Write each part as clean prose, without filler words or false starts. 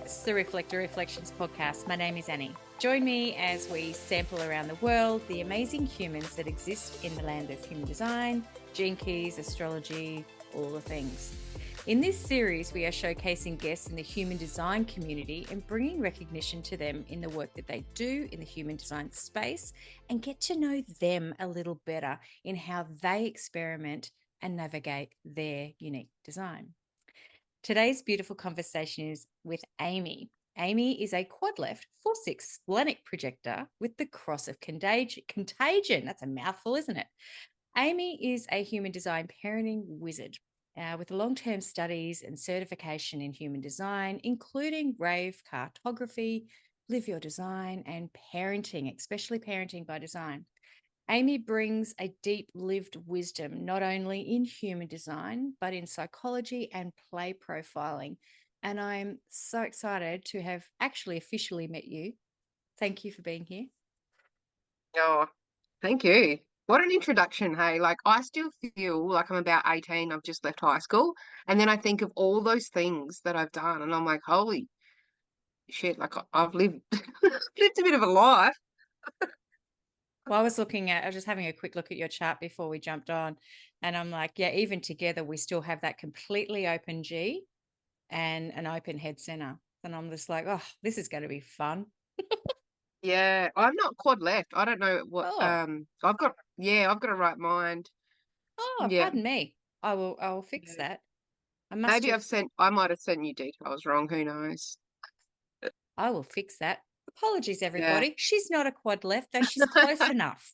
It's the Reflector Reflections podcast. My name is Annie. Join me as we sample around the world the amazing humans that exist in the land of human design, gene keys, astrology, all the things. In this series, we are showcasing guests in the human design community and bringing recognition to them in the work that they do in the human design space, and get to know them a little better in how they experiment and navigate their unique design. Today's beautiful conversation is with Amy. Amy is a quad left 4/6 splenic projector with the Cross of Contagion. That's a mouthful, isn't it? Amy is a human design parenting wizard with long-term studies and certification in human design, including rave cartography, live your design, and parenting, especially parenting by design. Amy brings a deep lived wisdom, not only in human design, but in psychology and play profiling. And I'm so excited to have actually officially met you. Thank you for being here. Oh, thank you. What an introduction, hey. Like, I still feel like I'm about 18. I've just left high school. And then I think of all those things that I've done, and I'm like, holy shit, like I've lived lived a bit of a life. Well, I was just having a quick look at your chart before we jumped on. And I'm like, yeah, even together, we still have that completely open G and an open head center. And I'm just like, oh, this is going to be fun. Yeah, I'm not quad left. I don't know what Oh, I've got a right mind. Yeah. pardon me. I will fix Yeah. that. I must Maybe have I might have sent you details wrong, who knows? I will fix that. Apologies, Yeah. everybody. She's not a quad left, though she's close enough.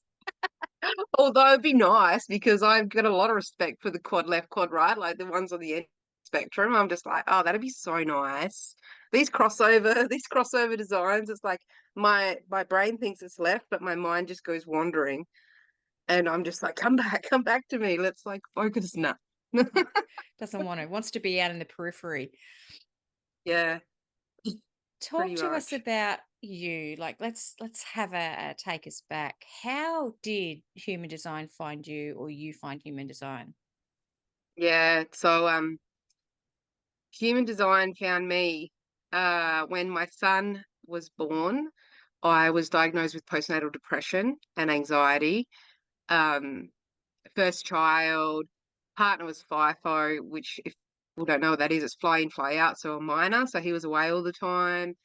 Although it'd be nice because I've got a lot of respect for the quad left, quad right, like the ones on the end spectrum. I'm just like, oh, that'd be so nice. These crossover designs, it's like my brain thinks it's left, but my mind just goes wandering. And I'm just like, come back to me. Let's like focus now. Doesn't want to, wants to be out in the periphery. Yeah, Talk pretty to us much. about you. Like, let's have a take us back. How did human design find you, or you find human design? Yeah. So human design found me when my son was born. I was diagnosed with postnatal depression and anxiety. Um, First child, partner was FIFO, which if people don't know what that is, it's fly in, fly out, so a minor. So he was away all the time.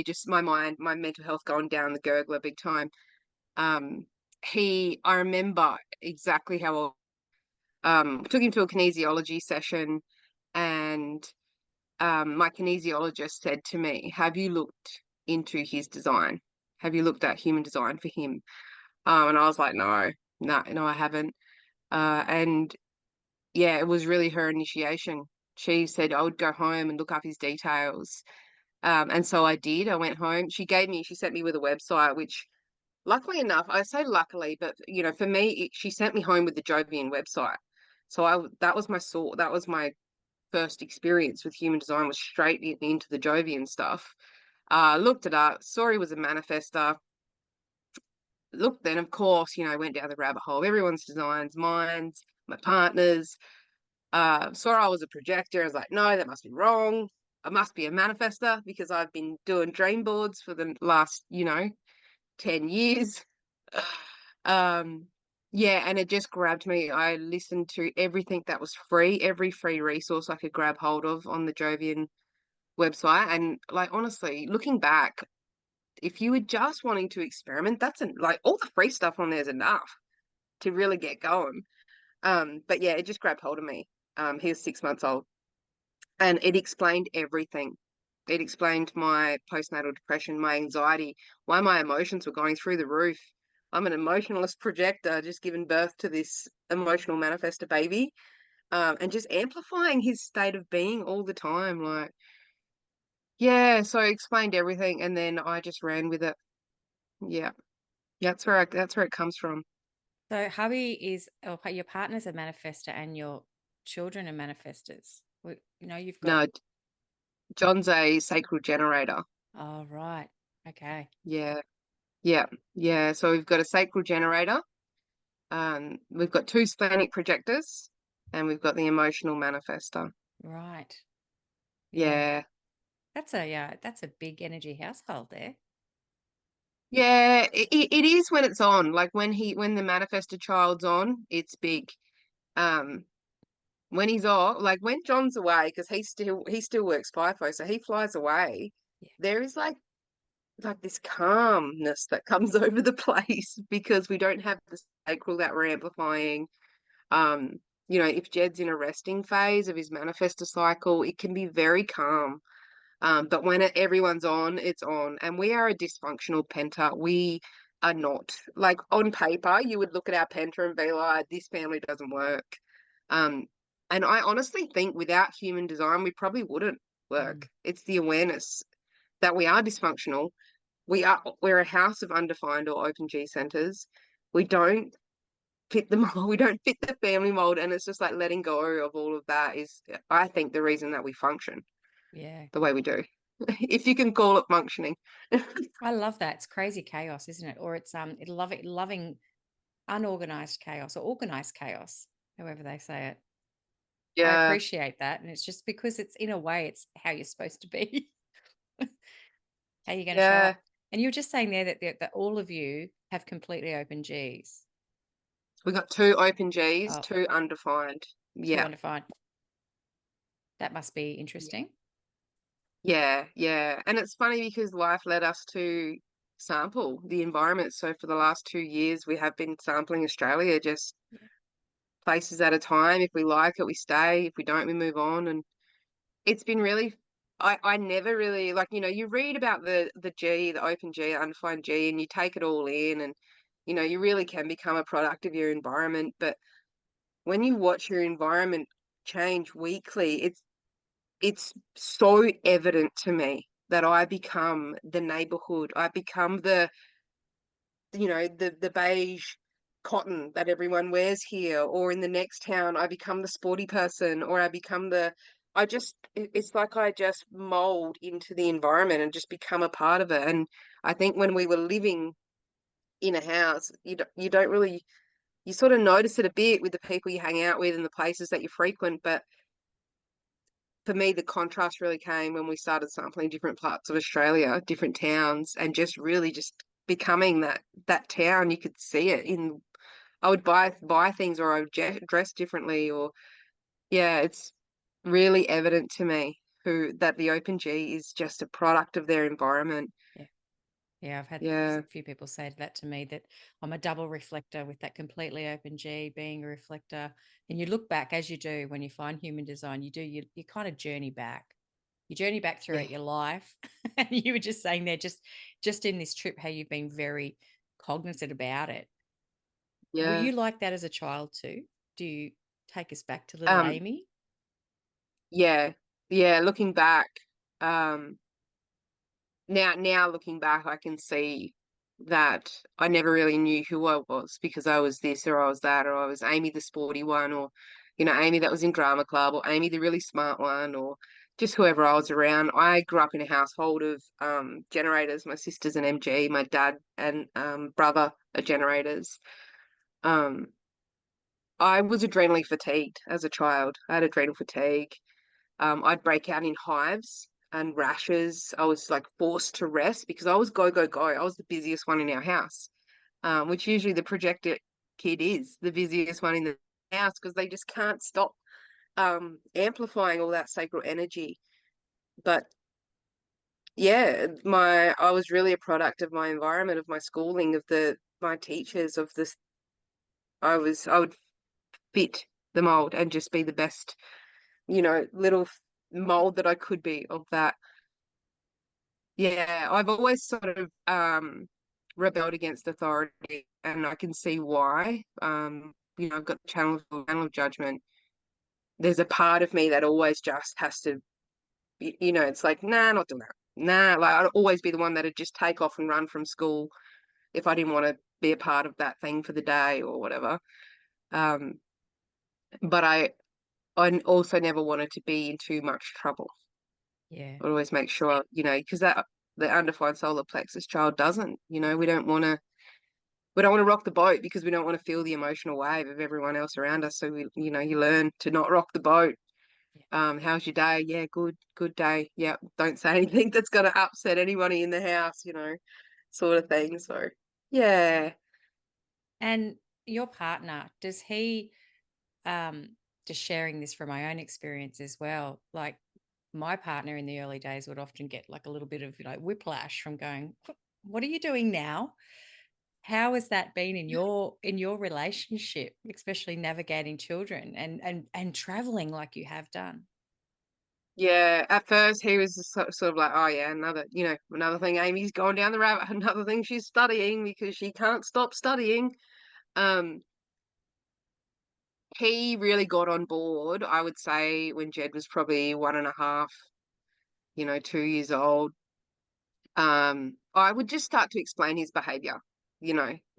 Just my mental health going down the gurgler big time. Um, I remember exactly how took him to a kinesiology session, and my kinesiologist said to me, "Have you looked into his design? Have you looked at human design for him?" And I was like, no, I haven't. And yeah, it was really her initiation. She said I would go home and look up his details. And so I did. I went home. She sent me with a website, which luckily enough, I say luckily, but for me, she sent me home with the Jovian website. So that was my sort. That was my first experience with human design, was straight into the Jovian stuff. Looked it up. Saw he was a manifestor. Look, then of course, went down the rabbit hole. Everyone's designs, mine's, my partner's. Saw I was a projector. I was like, no, that must be wrong. I must be a manifestor because I've been doing dream boards for the last, 10 years. um, yeah, and it just grabbed me. I listened to everything that was free, every free resource I could grab hold of on the Jovian website. And like honestly, looking back, if you were just wanting to experiment, like all the free stuff on there is enough to really get going. But yeah, it just grabbed hold of me. He was 6 months old, and it explained everything. It explained my postnatal depression, my anxiety, why my emotions were going through the roof. I'm an emotionalist projector, just giving birth to this emotional manifestor baby, and just amplifying his state of being all the time. Like, yeah, so I explained everything, and then I just ran with it. Yeah. That's where it comes from. So, your partner's a manifester, and your children are manifestors. You've got. No, John's a sacral generator. Oh, right. Okay. Yeah, yeah, yeah. So we've got a sacral generator. We've got two splenic projectors, and we've got the emotional manifester. Right. Yeah. Yeah. That's a big energy household there. Yeah, it is when it's on. Like when the manifested child's on, it's big. Um, when he's off, like when John's away, because he still works FIFO, so he flies away. Yeah. There is like this calmness that comes over the place because we don't have the sacral that we're amplifying. Um, if Jed's in a resting phase of his manifestor cycle, it can be very calm. But when everyone's on, it's on. And we are a dysfunctional penta. We are not. Like on paper, you would look at our penta and be like, this family doesn't work. Um, and I honestly think without human design, we probably wouldn't Mm. work. It's the awareness that we are dysfunctional. We're a house of undefined or open G centers. We don't fit the mold. We don't fit the family mold. And it's just like letting go of all of that is, I think, the reason that we function Yeah. the way we do, if you can call it functioning. I love that. It's crazy chaos, isn't it? Or it's loving unorganized chaos or organized chaos, however they say it. I Yeah, appreciate that. And it's just because it's in a way, it's how you're supposed to be, how you're going to show yeah. up. And you were just saying there that all of you have completely open G's. We got two open G's, Oh, two undefined. two Yeah, undefined. That must be interesting. yeah. And it's funny because life led us to sample the environment. So for the last 2 years, we have been sampling Australia, just Yeah. places at a time. If we like it, we stay. If we don't, we move on. And it's been really, I never really like, you read about the G, the open G, the undefined G, and you take it all in, and you really can become a product of your environment. But when you watch your environment change weekly, it's so evident to me that I become the neighborhood. I become the beige cotton that everyone wears here, or in the next town, I become the sporty person, or I become it's like I just mold into the environment and just become a part of it. And I think when we were living in a house, you don't really, you sort of notice it a bit with the people you hang out with and the places that you frequent. But for me, the contrast really came when we started sampling different parts of Australia, different towns, and just really just becoming that town. You could see it in. I would buy things, or I would dress differently, or yeah, it's really evident to me who that the Open G is just a product of their environment. Yeah. Yeah, I've had Yeah, a few people say that to me, that I'm a double reflector with that completely open G, being a reflector. And you look back, as you do when you find human design, you kind of journey back. You journey back yeah, throughout your life. And you were just saying there, just in this trip, how you've been very cognizant about it. Were yeah. you like that as a child too? Do you take us back to little Um, Amy? yeah, yeah. Looking back, um, now looking back, I can see that I never really knew who I was because I was this or I was that, or I was Amy the sporty one, or Amy that was in drama club, or Amy the really smart one, or just whoever I was around. I grew up in a household of generators. My sister's an MG, my dad and brother are generators. Um, I was adrenally fatigued as a child. I had adrenal fatigue. I'd break out in hives and rashes. I was like forced to rest because I was go, go, go. I was the busiest one in our house, which usually the projector kid is the busiest one in the house because they just can't stop amplifying all that sacral energy. But yeah, I was really a product of my environment, of my schooling, of my teachers, of this. I would fit the mold and just be the best, little mold that I could be of that. Yeah, I've always sort of rebelled against authority, and I can see why. I've got the channel of judgment. There's a part of me that always just has to, it's like, nah, not doing that. Nah, like I'd always be the one that'd just take off and run from school if I didn't want to be a part of that thing for the day or whatever. Um, but I also never wanted to be in too much trouble. Yeah. I'd always make sure, because that the undefined solar plexus child doesn't, we don't want to rock the boat because we don't want to feel the emotional wave of everyone else around us. So you learn to not rock the boat. How's your day? Yeah, good day. Yeah, don't say anything that's going to upset anybody in the house, sort of thing. So, yeah. And your partner, does he, um, just sharing this from my own experience as well, like my partner in the early days would often get like a little bit of whiplash from going, what are you doing now? How has that been in your relationship, especially navigating children and traveling like you have done? Yeah, at first he was just sort of like, oh yeah, another thing Amy's gone down the rabbit, another thing she's studying because she can't stop studying. Um, he really got on board, I would say, when Jed was probably 1.5, 2 years old. I would just start to explain his behavior.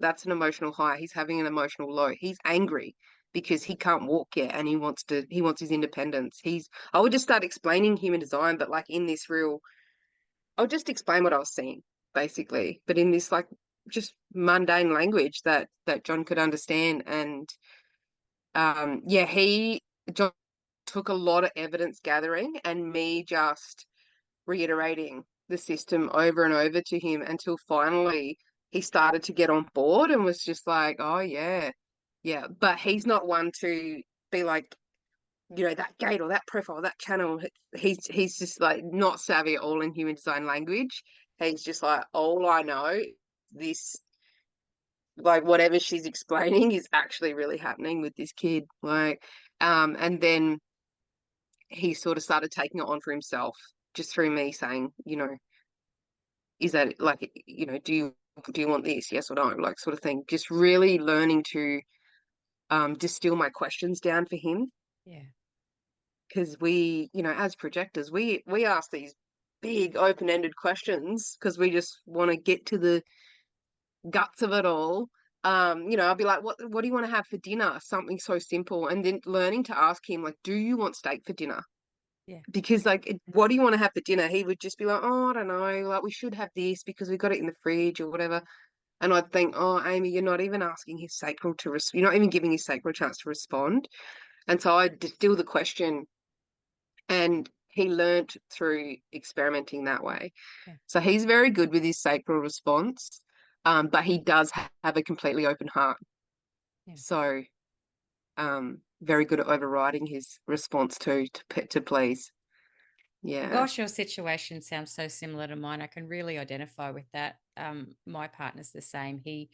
That's an emotional high. He's having an emotional low. He's angry because he can't walk yet and he wants his independence. I would just start explaining human design, but like in this real, I would just explain what I was seeing, basically, but in this like just mundane language that John could understand. And yeah, John took a lot of evidence gathering and me just reiterating the system over and over to him until finally he started to get on board and was just like, oh yeah, yeah. But he's not one to be like, that gate or that profile, that channel. He's just like not savvy at all in human design language. He's just like, all I know, this, like whatever she's explaining is actually really happening with this kid. Like, and then he sort of started taking it on for himself just through me saying, is that like, do you want this? Yes or no? Like sort of thing. Just really learning to distill my questions down for him. Yeah. Because as projectors, we ask these big open-ended questions because we just want to get to the guts of it all. I'll be like, what do you want to have for dinner? Something so simple. And then learning to ask him, like, do you want steak for dinner? Yeah. Because like, what do you want to have for dinner? He would just be like, oh, I don't know, like we should have this because we got it in the fridge or whatever. And I'd think, oh, Amy, you're not even asking his sacral you're not even giving his sacral a chance to respond. And so I'd distill the question, and he learnt through experimenting that way. Yeah. So he's very good with his sacral response, but he does have a completely open heart. Yeah. So very good at overriding his response to please. Yeah. Gosh, your situation sounds so similar to mine. I can really identify with that. My partner's the same. He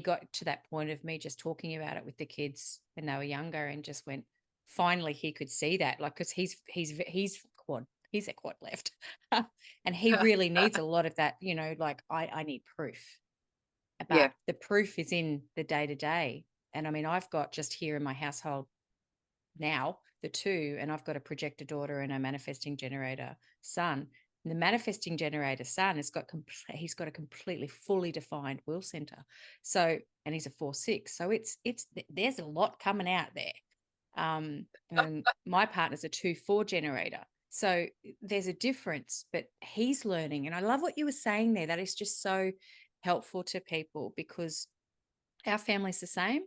got to that point of me just talking about it with the kids when they were younger, and just went. Finally, he could see that, like, because he's quad. He's a quad left, and he really needs a lot of that. Like I need proof, but Yeah. the proof is in the day to day. And I mean, I've got just here in my household now the two, and I've got a projector daughter and a manifesting generator son. And the manifesting generator son he's got a completely fully defined will center. So, and he's a 4/6. So there's a lot coming out there. And my partner's a 2/4 generator. So there's a difference, but he's learning. And I love what you were saying there. That is just so helpful to people, because our family's the same.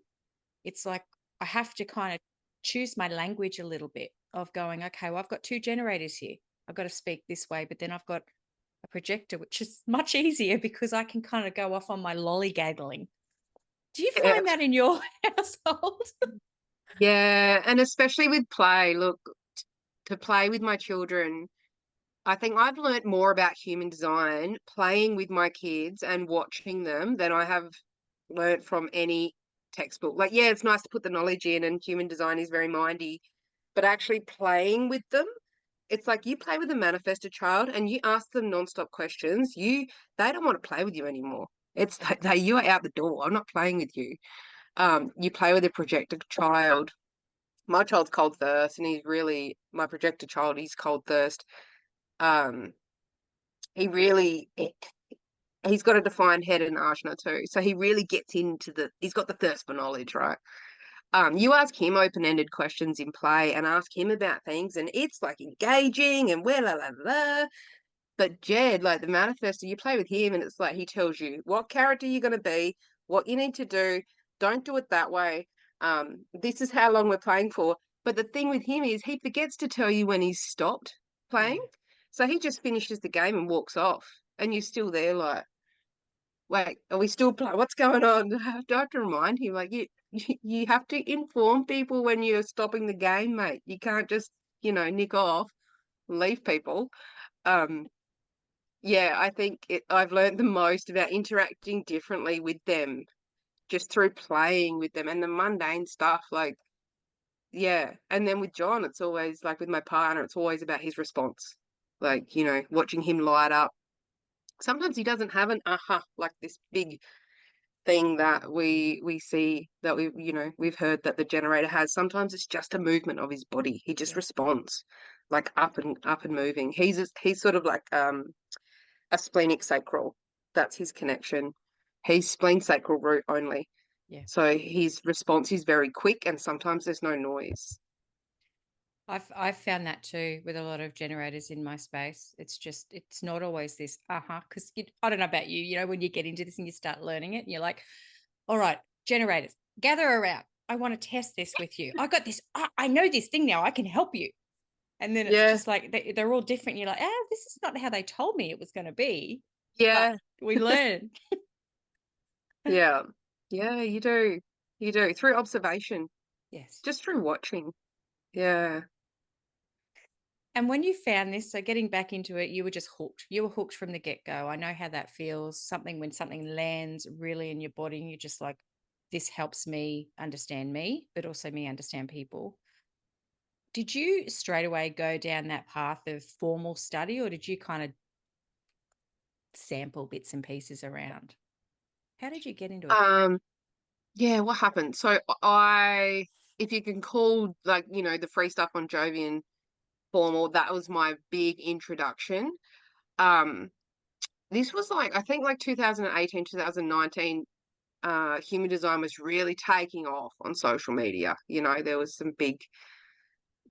It's like I have to kind of choose my language a little bit of going, okay, well, I've got two generators here. I've got to speak this way, but then I've got a projector, which is much easier because I can kind of go off on my lollygaggling. Do you Yeah. find that in your household? Yeah. And especially with play, look, to play with my children, I think I've learnt more about human design playing with my kids and watching them than I have learnt from any textbook. Like, yeah, it's nice to put the knowledge in, and human design is very mindy, but actually playing with them, it's like you play with a manifested child and you ask them nonstop questions. They don't want to play with you anymore. It's like you are out the door. I'm not playing with you. You play with a projected child. My child's cold thirst, and my projected child. He's cold thirst. Um, he really he's got a defined head and ajna too, so he really gets he's got the thirst for knowledge, right? You ask him open-ended questions in play and ask him about things, and it's like engaging and well, la la la. But Jed, like the manifestor, you play with him, and it's like he tells you what character you're going to be, what you need to do. Don't do it that way. This is how long we're playing for. But the thing with him is he forgets to tell you when he's stopped Yeah. playing. So he just finishes the game and walks off. And you're still there like, wait, are we still playing? What's going on? I have to remind him, like, you have to inform people when you're stopping the game, mate. You can't just, nick off, leave people. Um, yeah, I think I've learned the most about interacting differently with them just through playing with them and the mundane stuff. Like, yeah. And then with John, it's always like with my partner, it's always about his response. Like, watching him light up. Sometimes he doesn't have an aha, like this big thing that we see that we've heard that the generator has. Sometimes it's just a movement of his body. He just Yeah. responds like up and moving. He's sort of like a splenic sacral. That's his connection. He's spleen sacral root only. Yeah. So his response is very quick and sometimes there's no noise. I've found that too with a lot of generators in my space. It's not always this because I don't know about you. When you get into this and you start learning it, and you're like, all right, generators, gather around. I want to test this with you. I got this. I know this thing now. I can help you. And then it's Yeah. just like they're all different. You're like, this is not how they told me it was going to be. Yeah. But we learn. Yeah. Yeah, you do. You do. Through observation, Yes. just through watching. Yeah. And when you found this, so getting back into it, you were just hooked. You were hooked from the get-go. I know how that feels. When something lands really in your body, and you're just like, this helps me understand me, but also me understand people. Did you straight away go down that path of formal study, or did you kind of sample bits and pieces around? How did you get into it? Um, yeah, what happened? So if you can call like, the free stuff on Jovian formal, that was my big introduction. Um, this was like, I think like 2018, 2019, human design was really taking off on social media. There was some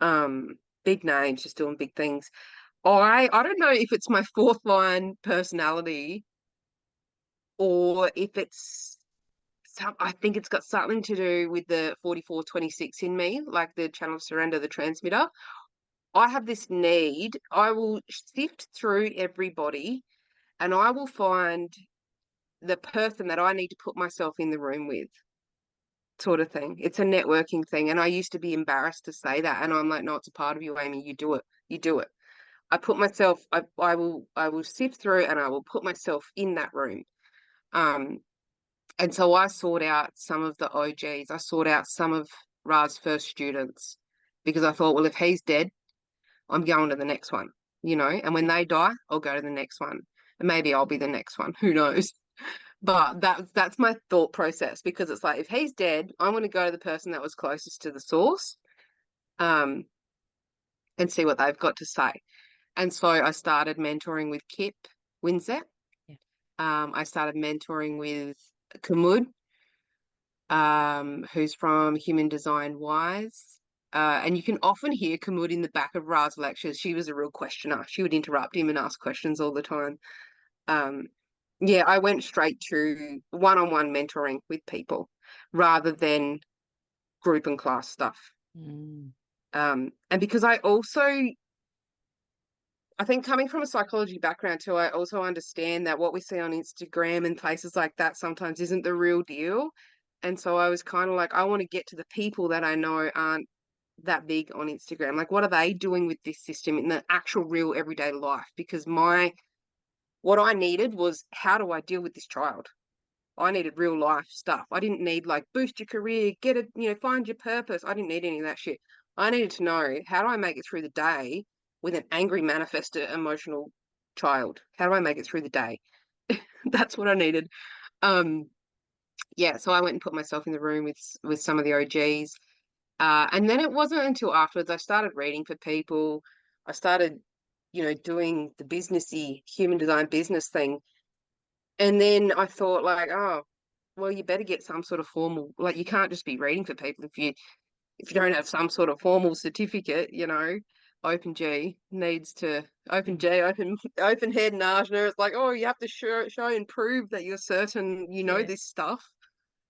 um, big names just doing big things. I don't know if it's my fourth line personality or if it's I think it's got something to do with the 4426 in me, like the channel of surrender, the transmitter. I have this need. I will sift through everybody and I will find the person that I need to put myself in the room with, sort of thing. It's a networking thing. And I used to be embarrassed to say that. And I'm like, no, it's a part of you, Amy. You do it. You do it. I put myself, I will sift through and I will put myself in that room. Um, And so I sought out some of the OGs. I sought out some of Ra's first students because I thought, well, if he's dead, I'm going to the next one, and when Yeah. they die, I'll go to the next one. And maybe I'll be the next one. Who knows? But that's my thought process because it's like, if he's dead, I'm going to go to the person that was closest to the source, um, and see what they've got to say. And so I started mentoring with Kip Winsett. Yeah. I started mentoring with Kamud, who's from Human Design Wise. And you can often hear Kamud in the back of Ra's lectures. She was a real questioner. She would interrupt him and ask questions all the time. Um, yeah, I went straight to one-on-one mentoring with people rather than group and class stuff. Mm. And because I think coming from a psychology background too, I also understand that what we see on Instagram and places like that sometimes isn't the real deal. And so I was kind of like, I want to get to the people that I know aren't that big on Instagram. Like, what are they doing with this system in the actual real everyday life? Because what I needed was, how do I deal with this child? I needed real life stuff. I didn't need like boost your career, get it, find your purpose. I didn't need any of that shit. I needed to know, how do I make it through the day with an angry manifestor emotional child? How do I make it through the day? That's what I needed. Um, yeah, so I went and put myself in the room with some of the OGs. And then it wasn't until afterwards I started reading for people. I started, doing the businessy human design business thing. And then I thought like, oh, well, you better get some sort of formal, like you can't just be reading for people if you don't have some sort of formal certificate, Open G needs to Open Mm. G, open head and ajna. It's like, oh, you have to show and prove that you're certain you know Yeah. this stuff.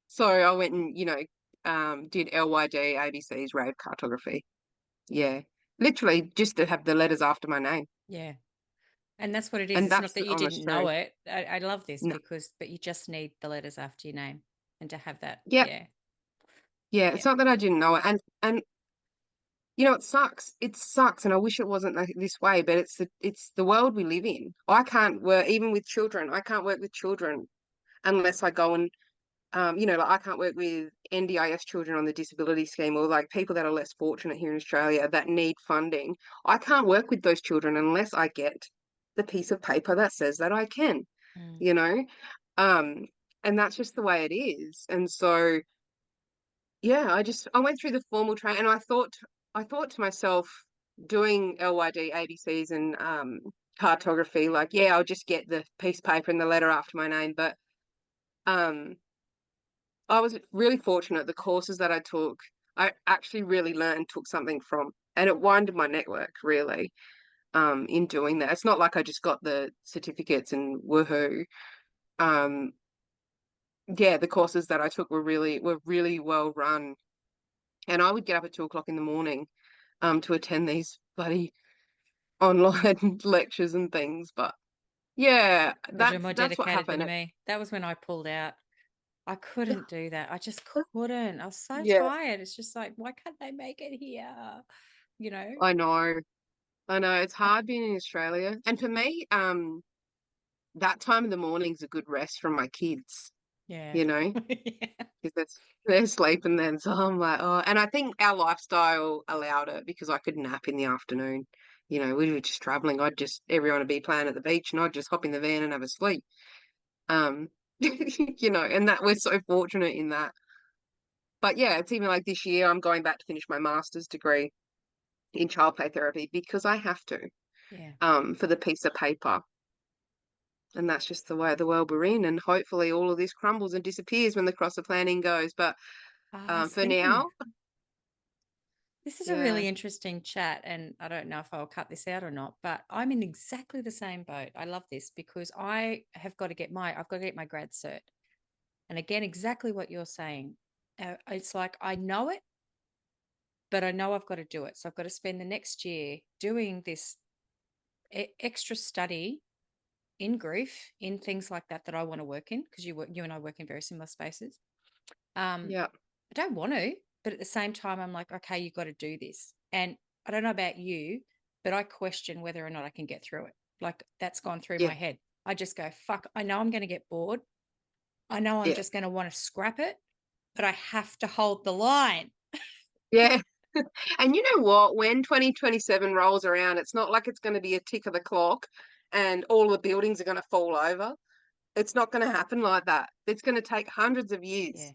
So I went and, did LYD ABC's rave cartography. Yeah. Literally just to have the letters after my name. Yeah. And that's what it is. And It's not that's that you on the didn't know street. it. I love this No. because, but you just need the letters after your name and to have that. Yeah. Yeah. Yeah. Yeah. It's not that I didn't know it. And you know, it sucks. It sucks, and I wish it wasn't like this way. But it's the world we live in. I can't work even with children. I can't work with children unless I go and like I can't work with NDIS children on the disability scheme or like people that are less fortunate here in Australia that need funding. I can't work with those children unless I get the piece of paper that says that I can. Mm. You know, um, and that's just the way it is. And so yeah, I went through the formal training and I thought to myself doing LYD ABCs and cartography, like, yeah, I'll just get the piece of paper and the letter after my name. But um I was really fortunate. The courses that I took, I actually really learned and took something from, and it widened my network really in doing that. It's not like I just got the certificates and woohoo. Um yeah, the courses that I took were really well run. And I would get up at 2 o'clock in the morning to attend these bloody online lectures and things. But yeah, God, you're that's more that's what dedicated happened. than me. That was when I pulled out. I couldn't do that. I just couldn't. I was so Yeah, tired. It's just like, why can't they make it here? You know? I know. I know it's I, hard being in Australia. And for me, that time of the morning's a good rest from my kids, yeah. you know, Yeah. because they're sleeping then. So I'm like, oh, and I think our lifestyle allowed it because I could nap in the afternoon. You know, we were just traveling. Everyone would be playing at the beach and I'd just hop in the van and have a sleep. Um, and that we're so fortunate in that. But yeah, it's even like this year I'm going back to finish my master's degree in child play therapy because I have to, Yeah. for the piece of paper. And that's just the way of the world we're in. And hopefully all of this crumbles and disappears when the cross of planning goes. But I was for thinking now, this is a yeah, really interesting chat, and I don't know if I'll cut this out or not, but I'm in exactly the same boat. I love this because I've got to get my grad cert. And again, exactly what you're saying. It's like I know it, but I know I've got to do it. So I've got to spend the next year doing this extra study in grief, in things like that I want to work in because you and I work in very similar spaces. yeah, I don't want to, but at the same time, I'm like, okay, you've got to do this. And I don't know about you, but I question whether or not I can get through it. Like that's gone through yeah, my head. I just go, fuck, I know I'm going to get bored. I know I'm yeah, just going to want to scrap it, but I have to hold the line. yeah. And you know what? When 2027 rolls around, it's not like it's going to be a tick of the clock and all the buildings are going to fall over. It's not going to happen like that. It's going to take hundreds of Yeah. years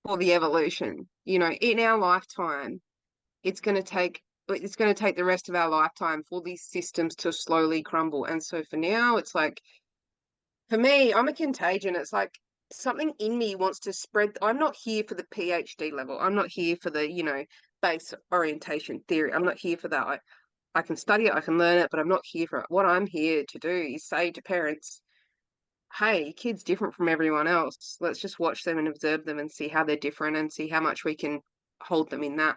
for the evolution. You know, in our lifetime, it's going to take the rest of our lifetime for these systems to slowly crumble. And so for now, it's like for me, I'm a contagion. It's like something in me wants to spread. I'm not here for the PhD level. I'm not here for the, base orientation theory. I'm not here for that. I can study it, I can learn it, but I'm not here for it. What I'm here to do is say to parents, hey, your kid's different from everyone else. Let's just watch them and observe them and see how they're different and see how much we can hold them in that.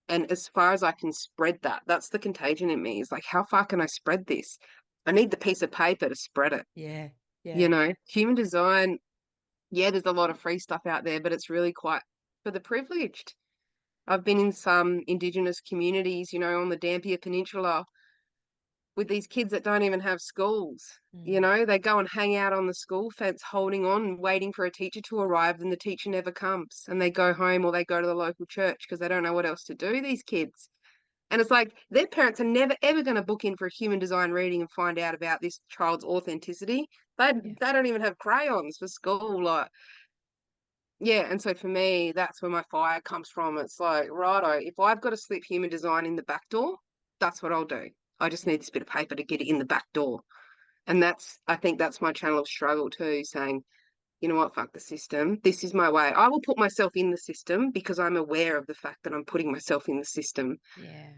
And as far as I can spread that, that's the contagion in me. Is like, how far can I spread this? I need the piece of paper to spread it. Yeah. Yeah. Human design, yeah, there's a lot of free stuff out there, but it's really quite for the privileged. I've been in some Indigenous communities, on the Dampier Peninsula with these kids that don't even have schools. Mm. They go and hang out on the school fence holding on, waiting for a teacher to arrive, and the teacher never comes. And they go home or they go to the local church because they don't know what else to do, these kids. And it's like their parents are never ever going to book in for a human design reading and find out about this child's authenticity. They Yeah. they don't even have crayons for school. Like, yeah, and so for me, that's where my fire comes from. It's like, righto, if I've got to slip human design in the back door, that's what I'll do. I just Yeah. need this bit of paper to get it in the back door. And I think that's my channel of struggle too, saying, you know what, fuck the system. This is my way. I will put myself in the system because I'm aware of the fact that I'm putting myself in the system Yeah.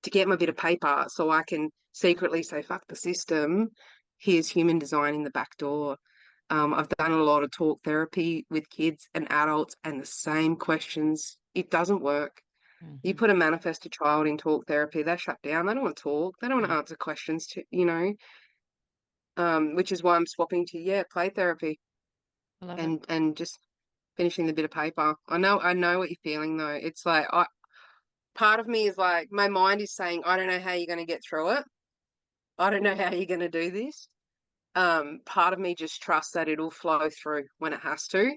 to get my bit of paper so I can secretly say, fuck the system. Here's human design in the back door. I've done a lot of talk therapy with kids and adults and the same questions. It doesn't work. You Mm-hmm. put a manifestor child in talk therapy, they shut down. They don't want to talk. They don't want No, to answer questions which is why I'm swapping to play therapy I love it. and just finishing the bit of paper. I know what you're feeling though. It's like part of me is like my mind is saying, I don't know how you're going to get through it. I don't know how you're going to do this. Part of me just trusts that it'll flow through when it has to.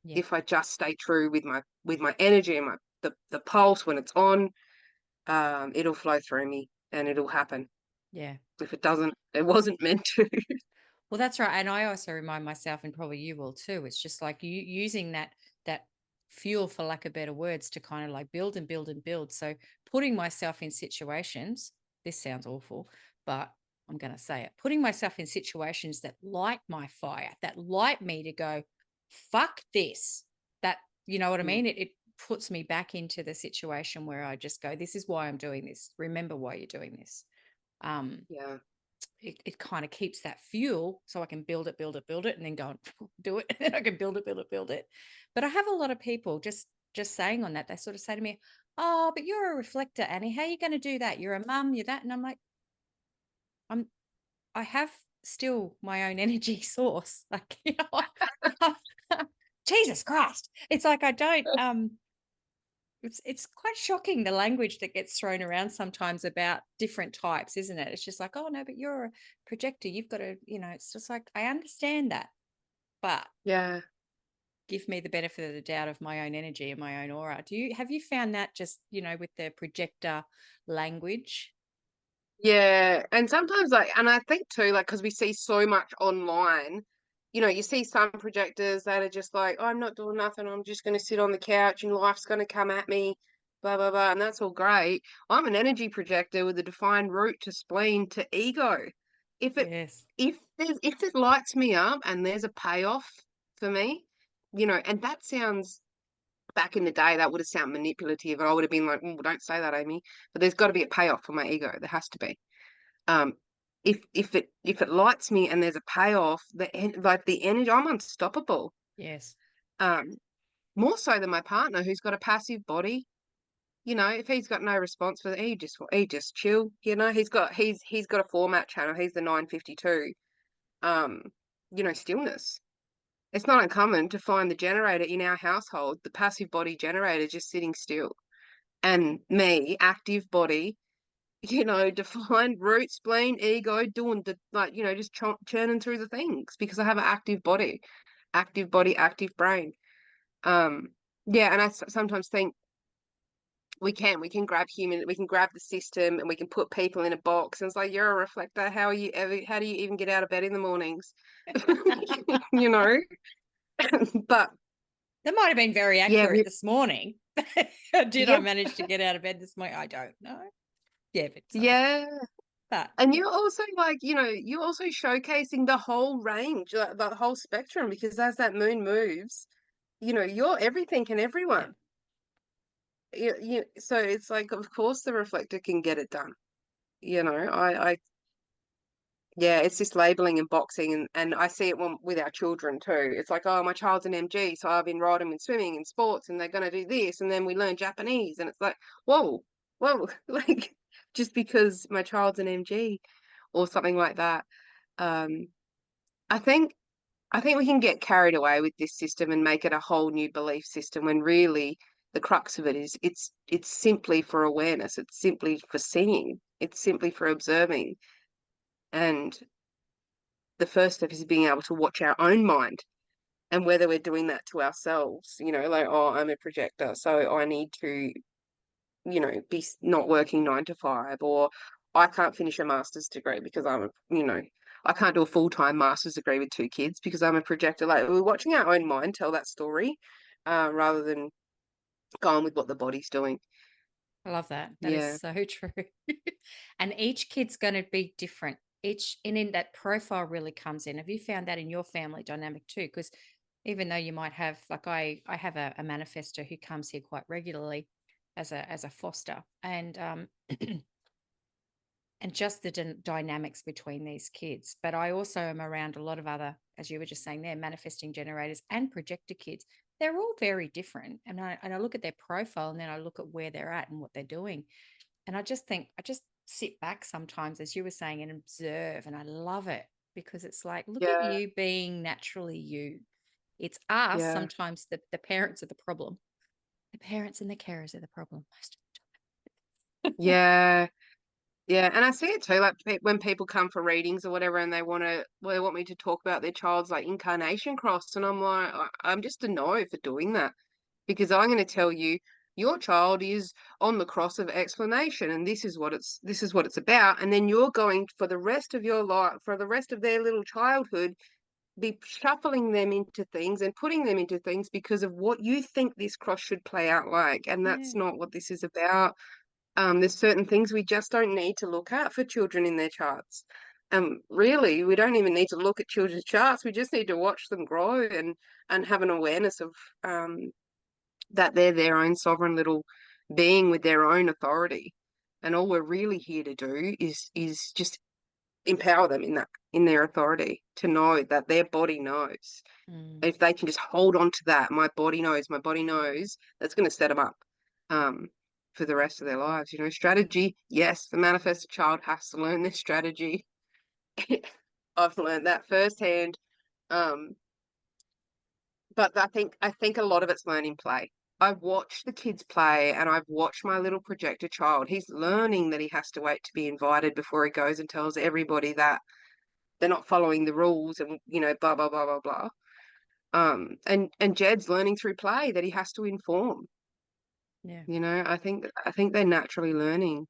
Yeah. If I just stay true with my energy and the pulse when it's on, it'll flow through me and it'll happen. Yeah. If it doesn't, it wasn't meant to. Well, that's right. And I also remind myself, and probably you will too, it's just like you using that fuel, for lack of better words, to kind of like build and build and build. So putting myself in situations, this sounds awful, but I'm going to say it, putting myself in situations that light my fire, that light me to go, fuck this. That, you know what I Mm, mean? It puts me back into the situation where I just go, this is why I'm doing this. Remember why you're doing this. Um, yeah. it kind of keeps that fuel so I can build it, and then go and do it. And then I can build it, build it. But I have a lot of people just saying on that, they sort of say to me, oh, but you're a reflector, Annie. How are you going to do that? You're a mum, you're that. And I'm like, I'm I have still my own energy source. Like, Jesus Christ. It's like I don't it's quite shocking, the language that gets thrown around sometimes about different types, isn't it? It's just like, oh no, but you're a projector. You've got to, it's just like, I understand that, but Yeah. give me the benefit of the doubt of my own energy and my own aura. Have you found that just, with the projector language? Yeah, and sometimes and I think too, because we see so much online, you see some projectors that are just like, oh, I'm not doing nothing, I'm just going to sit on the couch and life's going to come at me, blah, blah, blah, and that's all great. I'm an energy projector with a defined root to spleen to ego. If it Yes. if it lights me up and there's a payoff for me, and that sounds back in the day, that would have sounded manipulative, and I would have been like, don't say that, Amy. But there's got to be a payoff for my ego. There has to be. Um, if it lights me and there's a payoff, the energy, I'm unstoppable. Yes. Um, More so than my partner, who's got a passive body. If he's got no response for it, he just chill. He's got a format channel. He's the 952. Um, stillness. It's not uncommon to find the generator in our household, the passive body generator, just sitting still. And me, active body, defined root, spleen, ego, doing just churning through the things because I have an active body, active brain. Um, yeah, and I sometimes think we can grab the system and we can put people in a box. And it's like, you're a reflector. How do you even get out of bed in the mornings? you know, but That might have been very yeah, accurate this morning. Did I yeah, manage to get out of bed this morning? I don't know. Yeah, but so, yeah. but And you're also you're also showcasing the whole range, the whole spectrum, because as that moon moves, you're everything and yeah. everyone. So it's like, of course, the reflector can get it done. Yeah, it's just labeling and boxing, and I see it with our children too. It's like, oh, my child's an MG, so I've enrolled them in swimming and sports, and they're going to do this, and then we learn Japanese, and it's like, whoa, whoa, like just because my child's an MG or something like that. Um, I think I think we can get carried away with this system and make it a whole new belief system when really the crux of it is it's simply for awareness, it's simply for seeing, it's simply for observing. And the first step is being able to watch our own mind and whether we're doing that to ourselves, like, oh, I'm a projector, so I need to, be not working 9 to 5, or I can't finish a master's degree because I can't do a full-time master's degree with 2 kids because I'm a projector. Like, we're watching our own mind tell that story, rather than going with what the body's doing. I love that. That is Yeah. so true. And each kid's going to be different. And in that profile really comes in. Have you found that in your family dynamic too? Because even though you might have, like, I have a manifestor who comes here quite regularly as a foster, and just the dynamics between these kids. But I also am around a lot of other, as you were just saying there, manifesting generators and projector kids. they're all very different. And I look at their profile, and then I look at where they're at and what they're doing. And I just think, I just sit back sometimes, as you were saying, and observe. And I love it, because it's like, look at Yeah, you being naturally you. It's us, yeah, sometimes the parents are the problem. The parents and the carers are the problem most of the time. yeah. Yeah, and I see it too. Like when people come for readings or whatever, and they want me to talk about their child's like incarnation cross, and I'm like, I'm just a no for doing that, because I'm going to tell you your child is on the cross of explanation, and this is what it's about, and then you're going for the rest of your life, for the rest of their little childhood, be shuffling them into things and putting them into things because of what you think this cross should play out like, and that's Yeah. not what this is about. There's certain things we just don't need to look at for children in their charts. Really, we don't even need to look at children's charts. We just need to watch them grow and have an awareness of that they're their own sovereign little being with their own authority. And all we're really here to do is just empower them in their authority, to know that their body knows. Mm. If they can just hold on to that, my body knows, that's going to set them up um, for the rest of their lives. Strategy, yes, the manifested child has to learn this strategy. I've learned that firsthand. Um, but I think a lot of it's learning play. I've watched the kids play, and I've watched my little projector child. He's learning that he has to wait to be invited before he goes and tells everybody that they're not following the rules, and blah blah blah blah blah. And Jed's learning through play that he has to inform. Yeah. I think they're naturally learning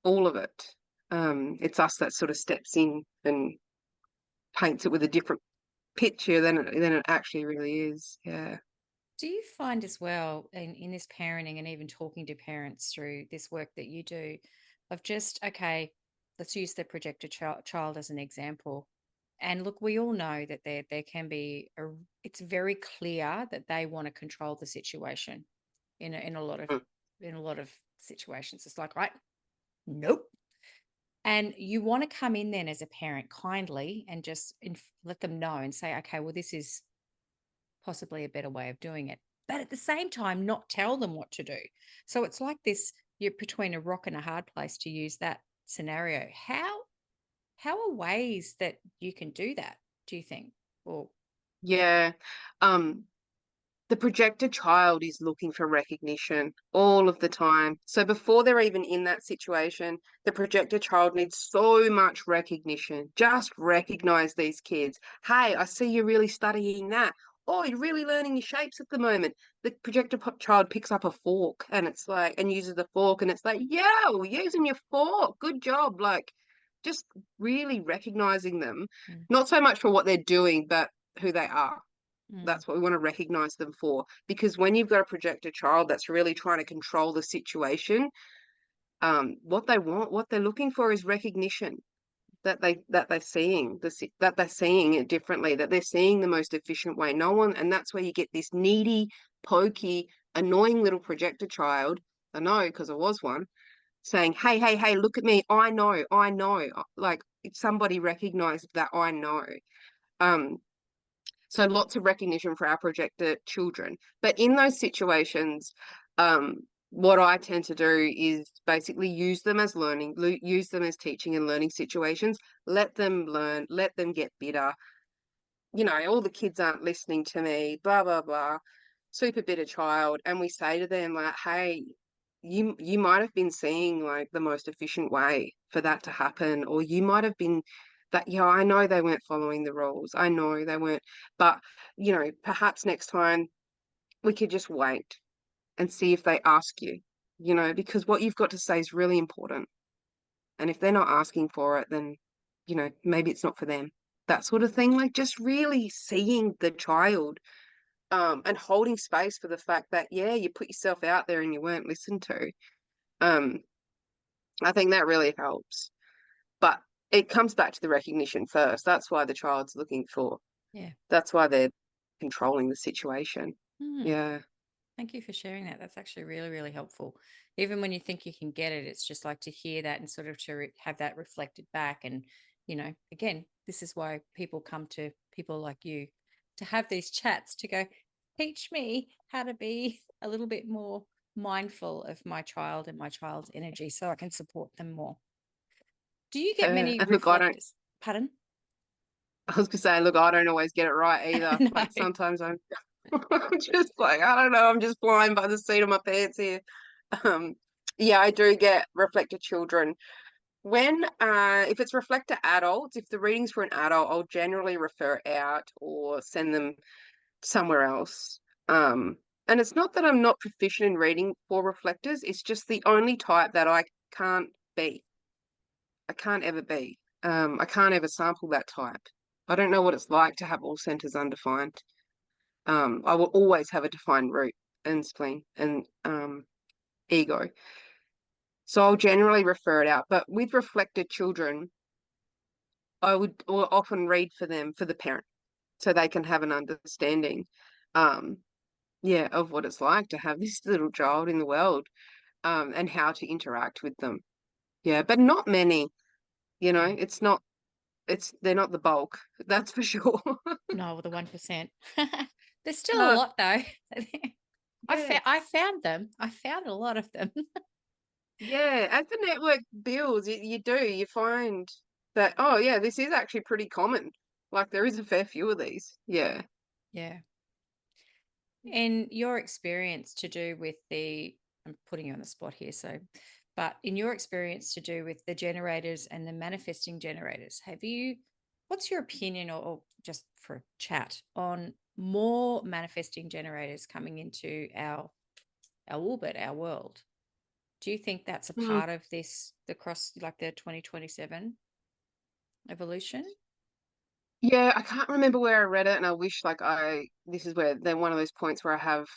all of it. It's us that sort of steps in and paints it with a different picture than it actually really is. Yeah. Do you find as well, in this parenting, and even talking to parents through this work that you do, of just, okay, let's use the projected child as an example. And look, we all know that there can be it's very clear that they want to control the situation in a lot of Mm. situations. It's like, right, nope. And you want to come in then as a parent kindly and just let them know and say, okay, well, this is possibly a better way of doing it. But at the same time, not tell them what to do. So it's like this, you're between a rock and a hard place, to use that scenario. How are ways that you can do that, do you think? Or Yeah. Um, the projected child is looking for recognition all of the time. So before they're even in that situation, the projected child needs so much recognition. Just recognize these kids. Hey, I see you're really studying that. Oh, you're really learning your shapes at the moment. The projected child picks up a fork, and it's like, and uses the fork, and it's like, yo, using your fork. Good job. Like, just really recognizing them, mm, not so much for what they're doing, but who they are. mm, That's what we want to recognize them for. Because when you've got a projected child that's really trying to control the situation, what they want, what they're looking for is recognition, that they're seeing it differently, that they're seeing the most efficient way. No one, and that's where you get this needy, pokey, annoying little projected child. I know, because I was one, saying, "Hey, hey, hey, look at me! I know, I know." Like, if somebody recognized that, I know. Um, so lots of recognition for our projector children. But in those situations, what I tend to do is basically use them as use them as teaching and learning situations. Let them learn, let them get bitter. All the kids aren't listening to me, blah, blah, blah. Super bitter child. And we say to them, like, hey, you might have been seeing like the most efficient way for that to happen, or you might have been that, yeah, I know they weren't following the rules. I know they weren't, but perhaps next time we could just wait and see if they ask you, because what you've got to say is really important. And if they're not asking for it, then, maybe it's not for them. That sort of thing. Like, just really seeing the child, and holding space for the fact that, yeah, you put yourself out there and you weren't listened to. Um, I think that really helps. But it comes back to the recognition first. That's why the child's looking for, yeah. that's why they're controlling the situation. Mm, Yeah. thank you for sharing that. That's actually really, really helpful. Even when you think you can get it, it's just like to hear that and sort of to have that reflected back. And, again, this is why people come to people like you to have these chats, to go, teach me how to be a little bit more mindful of my child and my child's energy so I can support them more. Do you get many And look, I don't. reflectors? Pardon? I was gonna say, look, I don't always get it right either. No. Like sometimes I'm, I'm just like, I don't know, I'm just flying by the seat of my pants here. Um, yeah, I do get reflector children. When if it's reflector adults, if the reading's for an adult, I'll generally refer it out or send them somewhere else. Um, and it's not that I'm not proficient in reading for reflectors, it's just the only type that I can't be. I can't ever be. I can't ever sample that type. I don't know what it's like to have all centers undefined. I will always have a defined root and spleen and ego. So I'll generally refer it out. But with reflected children, I would often read for them for the parent so they can have an understanding, um, yeah, of what it's like to have this little child in the world, and how to interact with them. Yeah, but not many, Yeah. they're not the bulk, that's for sure. No, the 1%. There's still a No, lot though. yeah, I found them. I found a lot of them. yeah. As the network builds, you find that, oh yeah, this is actually pretty common. Like there is a fair few of these. Yeah. Yeah. In your experience to do with I'm putting you on the spot here, but in your experience to do with the generators and the manifesting generators, what's your opinion or just for a chat on more manifesting generators coming into our orbit, our world? Do you think that's a Hmm. part of the cross, like the 2027 evolution? Yeah, I can't remember where I read it, and I wish this is where they're one of those points where I have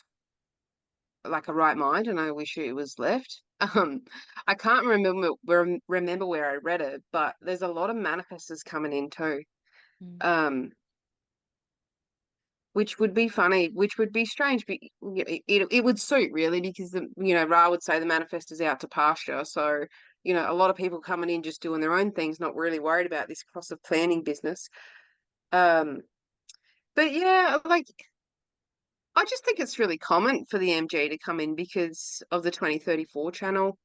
like a right mind, and I wish it was left. I can't remember where I read it, but there's a lot of manifestors coming in too. Mm. Um, which would be funny, which would be strange, but it would suit really because Ra would say the manifestor's out to pasture, so a lot of people coming in just doing their own things, not really worried about this cross of planning business. Um, but yeah, like I just think it's really common for the MG to come in because of the 2034 channel.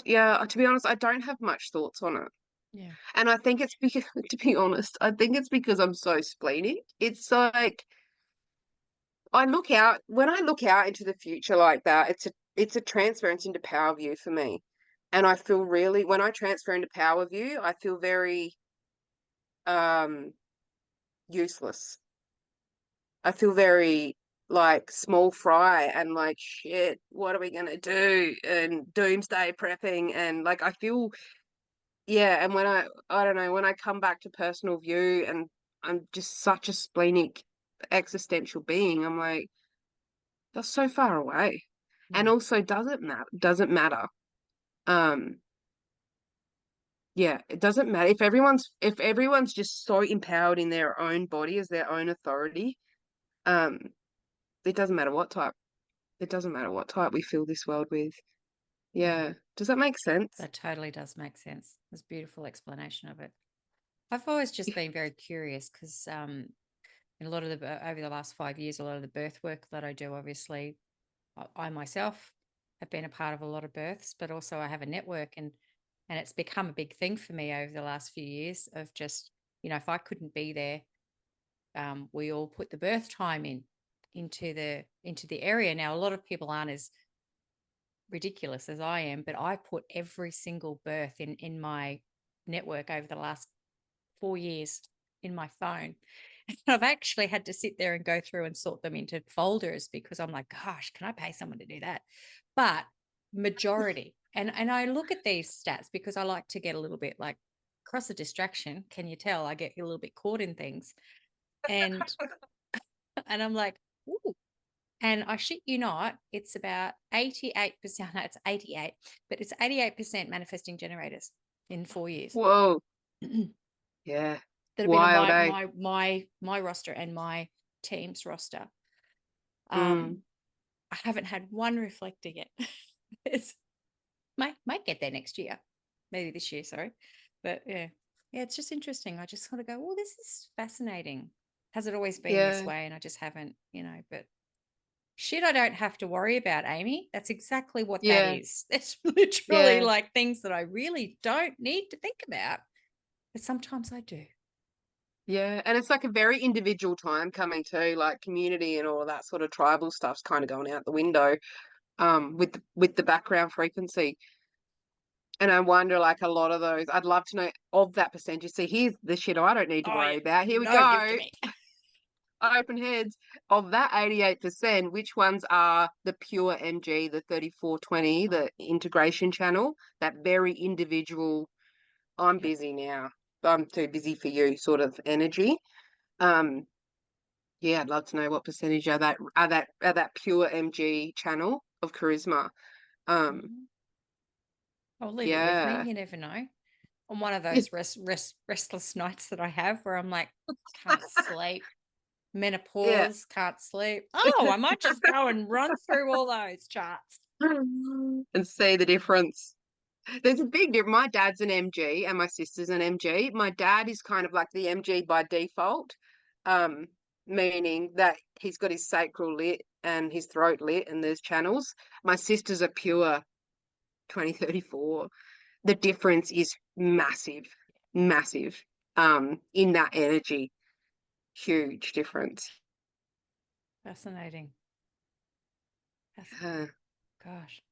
Yeah, to be honest, I don't have much thoughts on it. Yeah. And I think it's because, to be honest, I think it's because I'm so splenic. It's like when I look out into the future like that, it's a transference into power view for me. And I feel really, when I transfer into power view, I feel very um useless. I feel very like small fry and like shit, what are we gonna do? And doomsday prepping and like I feel yeah, and when I don't know, when I come back to personal view and I'm just such a splenic existential being, I'm like, that's so far away. And Yeah. also doesn't matter. Um yeah, it doesn't matter if everyone's just so empowered in their own body as their own authority, um, it doesn't matter what type. It doesn't matter what type we fill this world with. Yeah. Yeah. Does that make sense? That totally does make sense. It's a beautiful explanation of it. I've always just been very curious because in a lot of over the last 5 years, a lot of the birth work that I do, obviously, I myself have been a part of a lot of births, but also I have a network and it's become a big thing for me over the last few years of just, if I couldn't be there, we all put the birth time into the area. Now, a lot of people aren't as ridiculous as I am, but I put every single birth in my network over the last 4 years in my phone. And I've actually had to sit there and go through and sort them into folders because I'm like, gosh, can I pay someone to do that? But majority, and I look at these stats because I like to get a little bit like cross a distraction. Can you tell? I get a little bit caught in things. And and I'm like, ooh. And I shit you not, it's about 88%, no, it's 88, but it's 88% manifesting generators in 4 years. Whoa. That Yeah. have been on Wild, my eh? my my my roster and my team's roster. Mm. I haven't had one reflector yet. It's might get there next year, maybe this year, sorry. But yeah, it's just interesting. I just sort of go, well, this is fascinating. Has it always been this Yeah. way? And I just haven't, but shit, I don't have to worry about, Amy. That's exactly what that Yeah. is. It's literally Yeah. like things that I really don't need to think about, but sometimes I do. Yeah. And it's like a very individual time coming too, like community and all of that sort of tribal stuff's kind of going out the window, with the background frequency. And I wonder, like a lot of those, I'd love to know of that percentage. See, here's the shit I don't need to Oh, yeah. worry about. Here we No, give it to go. me. Open heads. Of that 88%, which ones are the pure MG, the 3420, the integration channel, that very individual, I'm Yep. busy now, I'm too busy for you sort of energy. Um, yeah, I'd love to know what percentage are that pure MG channel of charisma. Um, Mhm. I'll leave it with me. yeah. You never know. On one of those restless nights that I have where I'm like, can't sleep, Yeah. menopause, can't sleep. Oh, I might just go and run through all those charts. And see the difference. There's a big difference. My dad's an MG and my sister's an MG. My dad is kind of like the MG by default, um, meaning that he's got his sacral lit and his throat lit and there's channels. My sister's a pure 2034. The difference is massive, massive, in that energy. Huge difference. Fascinating. Fascinating. Uh, Gosh.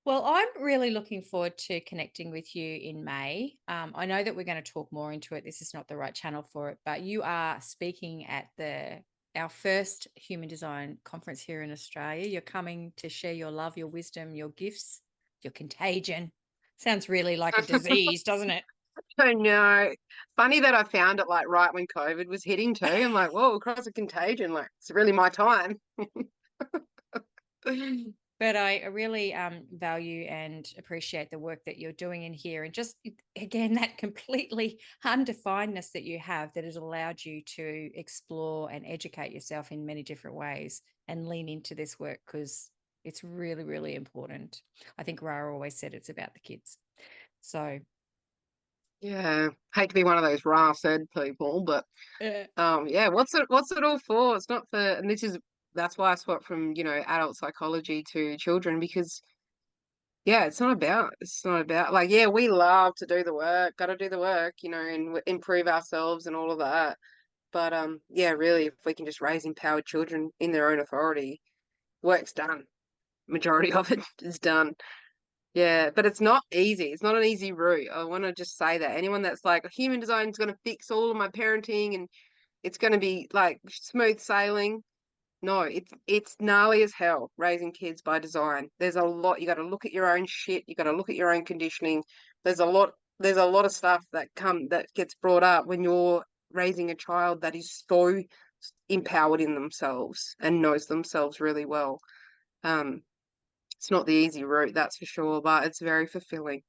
Well, I'm really looking forward to connecting with you in May. I know that we're going to talk more into it. This is not the right channel for it, but you are speaking at our first human design conference here in Australia. You're coming to share your love, your wisdom, your gifts, your contagion. Sounds really like a disease, doesn't it? I know. Funny that I found it like right when COVID was hitting too. I'm like, whoa, Cross of Contagion. Like, it's really my time. But I really value and appreciate the work that you're doing in here. And just, again, that completely undefinedness that you have that has allowed you to explore and educate yourself in many different ways and lean into this work because it's really, really important. I think Rara always said it's about the kids. So, Yeah. Hate to be one of those raw said people, but uh, yeah, what's it all for? It's not for, and that's why I swapped from, adult psychology to children because yeah, it's not about like, yeah, we love to do the work, got to do the work, and improve ourselves and all of that. But yeah, really, if we can just raise empowered children in their own authority, work's done. Majority of it is done. Yeah, but it's not easy. It's not an easy route. I want to just say that anyone that's like human design is going to fix all of my parenting and it's going to be like smooth sailing. No, it's gnarly as hell raising kids by design. There's a lot. You got to look at your own shit. You got to look at your own conditioning. There's a lot. There's a lot of stuff that gets brought up when you're raising a child that is so empowered in themselves and knows themselves really well. Um, it's not the easy route, that's for sure, but it's very fulfilling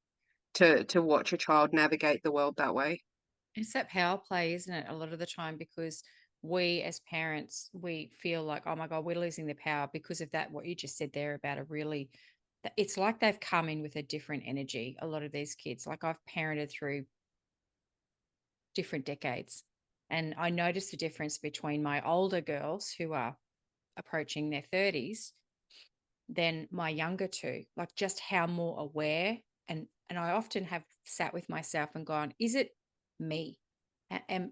to watch a child navigate the world that way. it's that power play, isn't it? A lot of the time, because we as parents, we feel like, oh my God, we're losing the power because of that. What you just said there about it's like they've come in with a different energy. A lot of these kids, like I've parented through different decades, and I noticed the difference between my older girls who are approaching their 30s than my younger two, like just how more aware. And I often have sat with myself and gone, is it me? And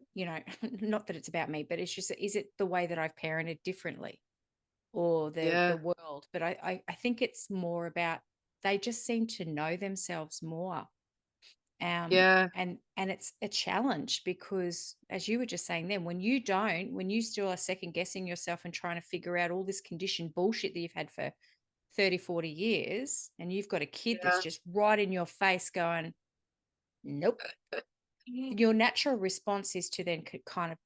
not that it's about me, but it's just, is it the way that I've parented differently or the Yeah, world? But I think it's more about they just seem to know themselves more. yeah, And it's a challenge because as you were just saying then, when you still are second guessing yourself and trying to figure out all this conditioned bullshit that you've had for 30, 40 years, and you've got a kid that's yeah, just right in your face going, nope. Your natural response is to then kind of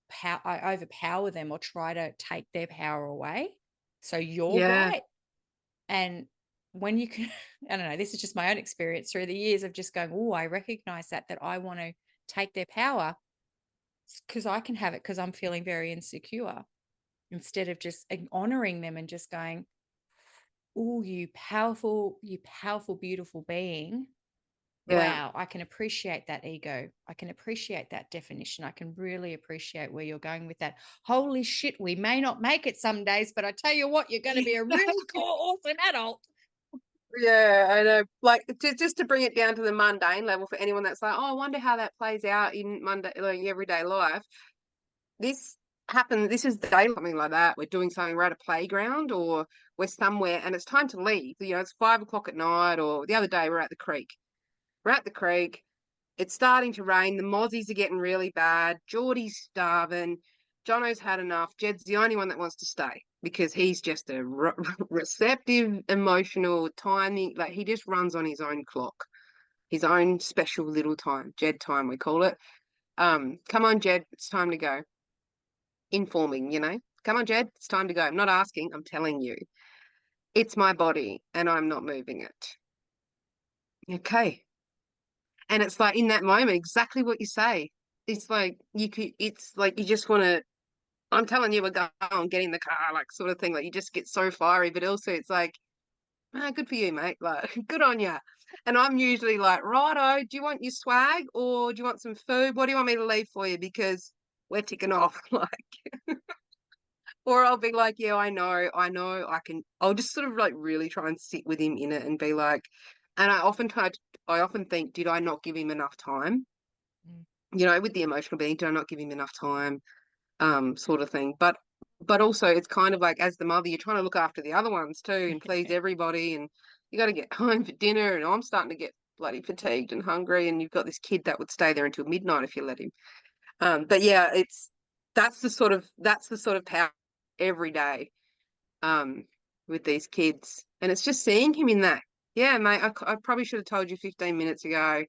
overpower them or try to take their power away. So you're yeah, right. And when you can, I don't know, this is just my own experience through the years of just going, oh, I recognize that I want to take their power because I can have it because I'm feeling very insecure instead of just honoring them and just going, oh, you powerful, beautiful being. Yeah. wow, I can appreciate that ego. I can appreciate that definition. I can really appreciate where you're going with that. Holy shit, we may not make it some days, but I tell you what, you're going to be a really cool, awesome adult. Yeah, I know. Like just to bring it down to the mundane level for anyone that's like, oh, I wonder how that plays out in like everyday life. This happened. This is the day, something like that. We're doing something. We're at a playground or we're somewhere, and it's time to leave. You know, it's 5 o'clock at night. Or the other day, we're at the creek. We're at the creek. It's starting to rain. The mozzies are getting really bad. Geordie's starving. Jono's had enough. Jed's the only one that wants to stay because he's just a receptive, emotional, timing. Like he just runs on his own clock, his own special little time. Jed time, we call it. Come on, Jed, it's time to go. Informing, you know. Come on, Jed, it's time to go. I'm not asking, I'm telling you. It's my body and I'm not moving it. Okay. And it's like in that moment, exactly what you say. It's like it's like you just want to, I'm telling you, we're going, get in the car, like sort of thing. Like you just get so fiery, but also it's like, ah, good for you, mate. Like, good on you. And I'm usually like, righto, do you want your swag or do you want some food? What do you want me to leave for you? Because we're ticking off. Like, or I'll be like, yeah, I can. I'll just sort of like really try and sit with him in it and be like, and I often think, did I not give him enough time? Mm. You know, with the emotional being, did I not give him enough time? Sort of thing. But also it's kind of like as the mother, you're trying to look after the other ones too and please everybody, and you got to get home for dinner. And I'm starting to get bloody fatigued and hungry, and you've got this kid that would stay there until midnight if you let him. But yeah, that's the sort of power every day um, with these kids. And it's just seeing him in that. Yeah, mate, I probably should have told you 15 minutes ago,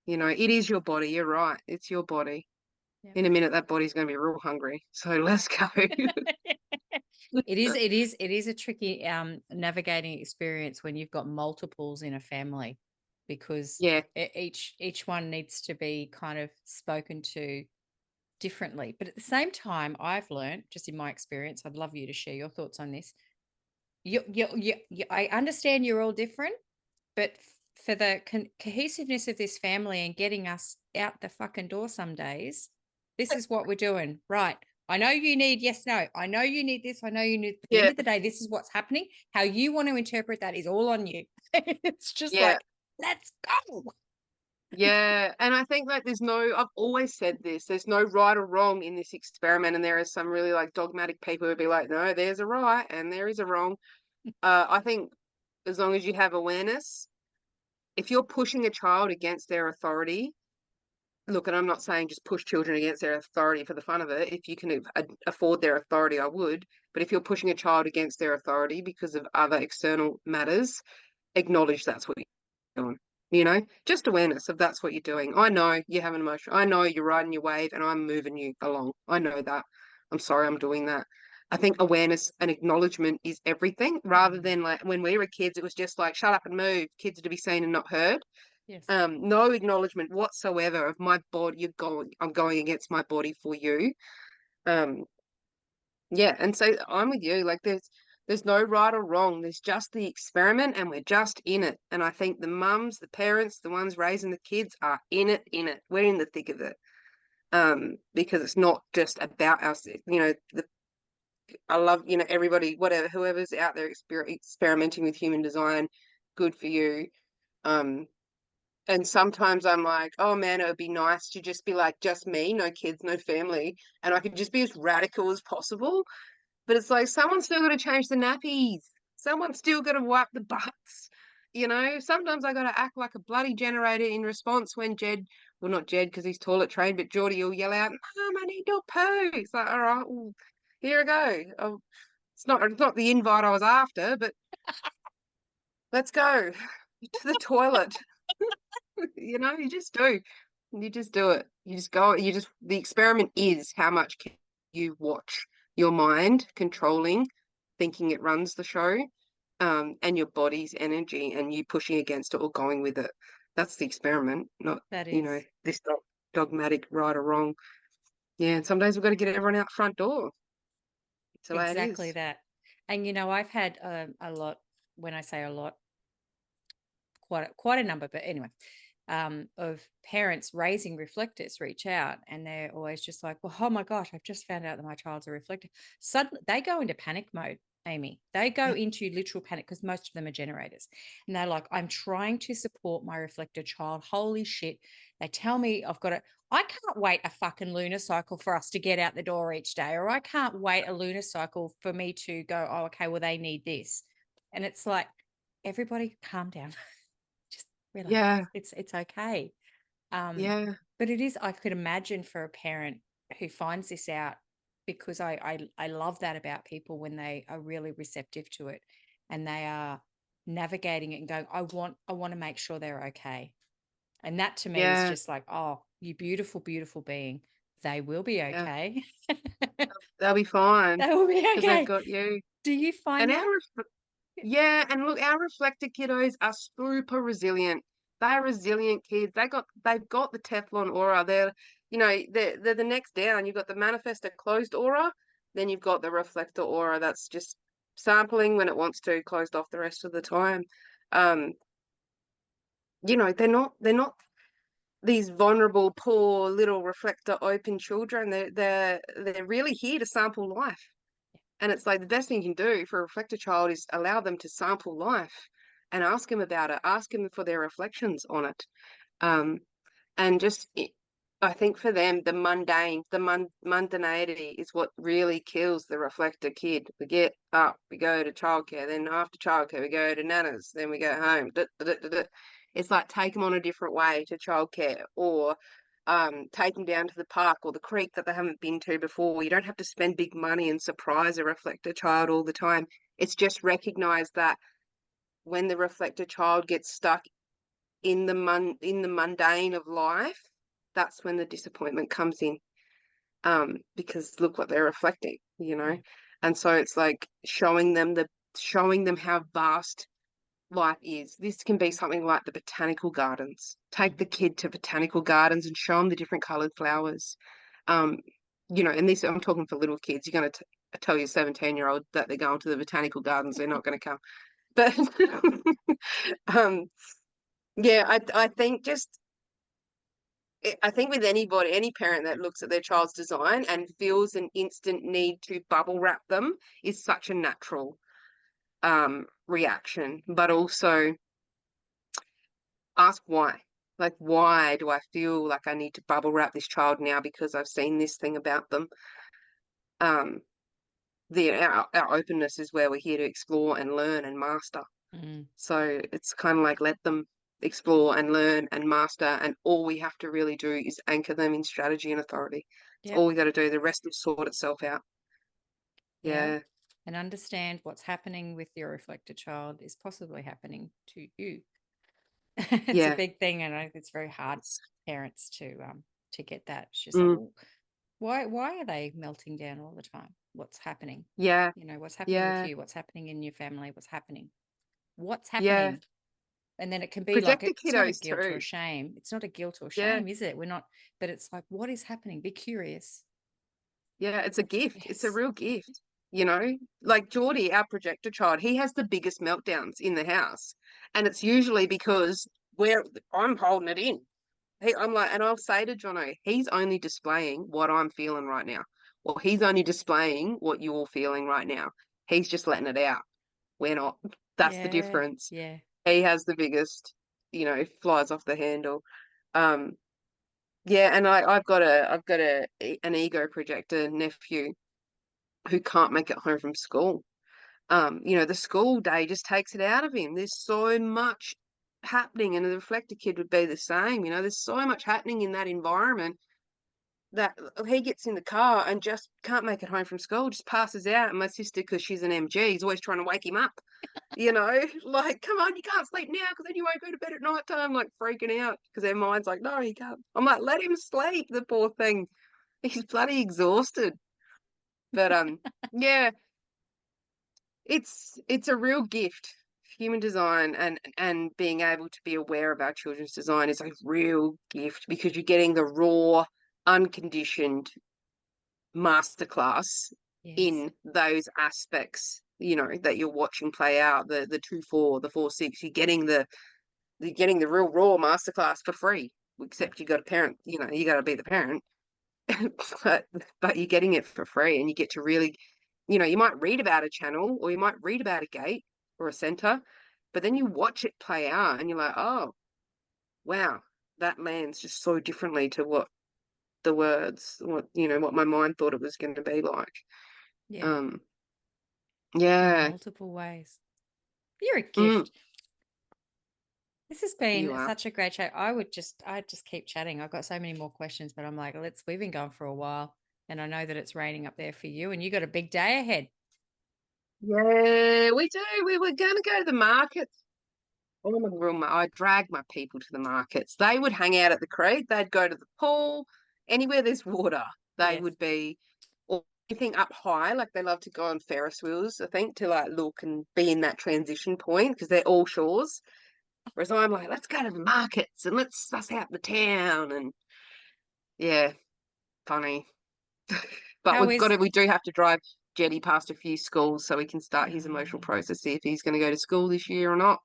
you know, it is your body. You're right. It's your body. Yeah. In a minute, that body's going to be real hungry. So let's go. It is a tricky navigating experience when you've got multiples in a family, because Yeah. each one needs to be kind of spoken to differently. But at the same time, I've learned, just in my experience, I'd love you to share your thoughts on this. I understand you're all different, but for the cohesiveness of this family and getting us out the fucking door some days, this is what we're doing. Right. I know you need yes, no. I know you need this. I know you need, but at the end Yeah. of the day, this is what's happening. How you want to interpret that is all on you. It's just Yeah. like, let's go. Yeah. And I think like I've always said this, there's no right or wrong in this experiment. And there are some really like dogmatic people who'd be like, no, there's a right and there is a wrong. I think as long as you have awareness, if you're pushing a child against their authority, look, and I'm not saying just push children against their authority for the fun of it. If you can afford their authority, I would. But if you're pushing a child against their authority because of other external matters, acknowledge that's what you're doing. You know, just awareness of that's what you're doing. I know you have an emotion. I know you're riding your wave and I'm moving you along. I know that. I'm sorry I'm doing that. I think awareness and acknowledgement is everything rather than like when we were kids, it was just like shut up and move. Kids are to be seen and not heard. Yes. No acknowledgement whatsoever of my body. I'm going against my body for you. Um, yeah, and so I'm with you. Like there's no right or wrong. There's just the experiment and we're just in it. And I think the mums, the parents, the ones raising the kids are in it, in it. We're in the thick of it. Because it's not just about us. You know, I love, you know, everybody, whatever, whoever's out there experimenting with human design, good for you. Um, and sometimes I'm like, oh man, it would be nice to just be like, just me, no kids, no family. And I could just be as radical as possible. But it's like, someone's still got to change the nappies. Someone's still got to wipe the butts. You know, sometimes I got to act like a bloody generator in response when well, not Jed because he's toilet trained, but Geordie will yell out, Mum, I need to poo. It's like, all right, well, here I go. Oh, it's not the invite I was after, but let's go to the toilet. You know, you just do. You just do it. You just go. The experiment is how much can you watch your mind controlling, thinking it runs the show, and your body's energy and you pushing against it or going with it. That's the experiment, not, That you know, is this dogmatic right or wrong. Yeah, and some days we've got to get everyone out the front door. It's the way it exactly is. that. And, I've had a lot, when I say a lot, quite a number, but anyway, of parents raising reflectors reach out, and they're always just like, well, oh my gosh, I've just found out that my child's a reflector. Suddenly they go into panic mode, Amy. They go into literal panic because most of them are generators. And they're like, I'm trying to support my reflector child. Holy shit. They tell me I can't wait a fucking lunar cycle for us to get out the door each day, or I can't wait a lunar cycle for me to go, oh, okay, well, they need this. And it's like, everybody calm down. Just relax. Yeah. It's okay. Yeah. But it is, I could imagine for a parent who finds this out, because I love that about people when they are really receptive to it and they are navigating it and going, I want to make sure they're okay. And that to me is Yeah. just like, oh, you beautiful, beautiful being. They will be Yeah. okay. They'll be fine They will be because they've okay. got you. Do you find And that? yeah, and look, our reflector kiddos are super resilient. They're resilient kids. They've got the Teflon aura. They're the next down. You've got the manifestor closed aura, then you've got the reflector aura that's just sampling when it wants to, closed off the rest of the time. Um, they're not these vulnerable, poor little reflector open children. They're really here to sample life. And it's like the best thing you can do for a reflector child is allow them to sample life and ask them about it, ask them for their reflections on it. Um, and I think for them, the mundanity is what really kills the reflector kid. We get up, we go to childcare, then after childcare, we go to nanas, then we go home. It's like take them on a different way to childcare, or take them down to the park or the creek that they haven't been to before. You don't have to spend big money and surprise a reflector child all the time. It's just recognize that when the reflector child gets stuck in the mundane of life, that's when the disappointment comes in. Because look what they're reflecting, Yeah. And so it's like showing them how vast life is. This can be something like the botanical gardens. Take the kid to botanical gardens and show them the different coloured flowers. And this, I'm talking for little kids. You're going to tell your 17-year-old that they're going to the botanical gardens, they're not going to come. But yeah, I think with any parent that looks at their child's design and feels an instant need to bubble wrap them is such a natural reaction, but also ask why. Like, why do I feel like I need to bubble wrap this child now because I've seen this thing about them? Our openness is where we're here to explore and learn and master. So it's kind of like let them explore and learn and master, and all we have to really do is anchor them in strategy and authority. It's Yep. all we got to do. The rest will sort itself out. Yeah. And understand what's happening with your reflector child is possibly happening to you. It's a big thing, and I think it's very hard for parents to get that. It's just like, well, why are they melting down all the time? What's happening? Yeah. What's happening with you? What's happening in your family? What's happening? Yeah. And then it can be like, Projector it's not a kiddos guilt or too. a shame. It's not a guilt or Yeah. shame, is it? We're not, but it's like, what is happening? Be curious. Yeah, it's a gift. It's a Yes. real gift. Like Geordie, our projector child, he has the biggest meltdowns in the house. And it's usually because I'm holding it in. I'm like, and I'll say to Jono, he's only displaying what I'm feeling right now. Well, he's only displaying what you're feeling right now. He's just letting it out. We're not. That's the difference. Yeah. He has the biggest, flies off the handle. Um, yeah, and I've got an ego projector nephew who can't make it home from school. The school day just takes it out of him. There's so much happening, and the reflector kid would be the same. There's so much happening in that environment that he gets in the car and just can't make it home from school, just passes out. And my sister, because she's an MG, is always trying to wake him up. Like, come on, you can't sleep now because then you won't go to bed at night time, like freaking out because their mind's like, no, he can't. I'm like, let him sleep, the poor thing. He's bloody exhausted. But yeah, it's a real gift. Human design and being able to be aware of our children's design is a real gift because you're getting the raw, unconditioned masterclass in those aspects, that you're watching play out, the 2-4, the 4-6. You're getting you're getting the real raw masterclass for free, except you got a parent, you know, you got to be the parent, but you're getting it for free, and you get to really, you know, you might read about a channel or you might read about a gate or a center, but then you watch it play out and you're like, oh, wow, that lands just so differently to what the words, what, you know, what my mind thought it was going to be like. Yeah. In Yeah. multiple ways. You're a Mm, gift. This has you been are. such a great show. I'd just keep chatting. I've got so many more questions, but I'm like, we've been going for a while, and I know that it's raining up there for you, and you got a big day ahead. Yeah, we do. We were going to go to the markets. Oh, I dragged my people to the markets. They would hang out at the creek. They'd go to the pool. Anywhere there's water, they Yes. would be, or anything up high. Like they love to go on Ferris wheels, I think, to like look and be in that transition point because they're all shores. Whereas I'm like, let's go to the markets and let's suss out the town. And yeah, funny. But How is we do have to drive Jetty past a few schools so we can start his emotional um, process, see if he's going to go to school this year or not.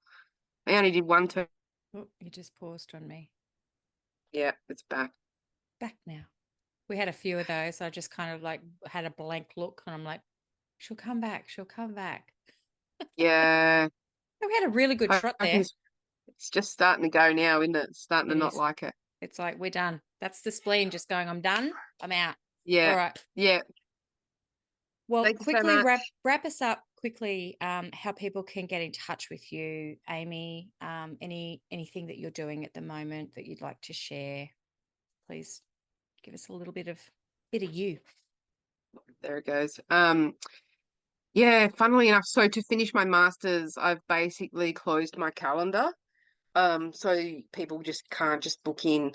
I only did one term. oh, you just paused on me. Yeah, it's back. Back now. We had a few of those. I just kind of like had a blank look, and I'm like, she'll come back. She'll come back. Yeah, We had a really good trot there. it's just starting to go now, isn't it? It's starting to It not is. like it. It's like we're done. That's the spleen just going, I'm done. I'm out. All Yeah, right. yeah. Well, Thank you so quickly much. wrap us up quickly. How people can get in touch with you, Amy. Anything that you're doing at the moment that you'd like to share, please give us a little bit of you. There it goes. Yeah, funnily enough, so to finish my master's, I've basically closed my calendar. So people just can't just book in.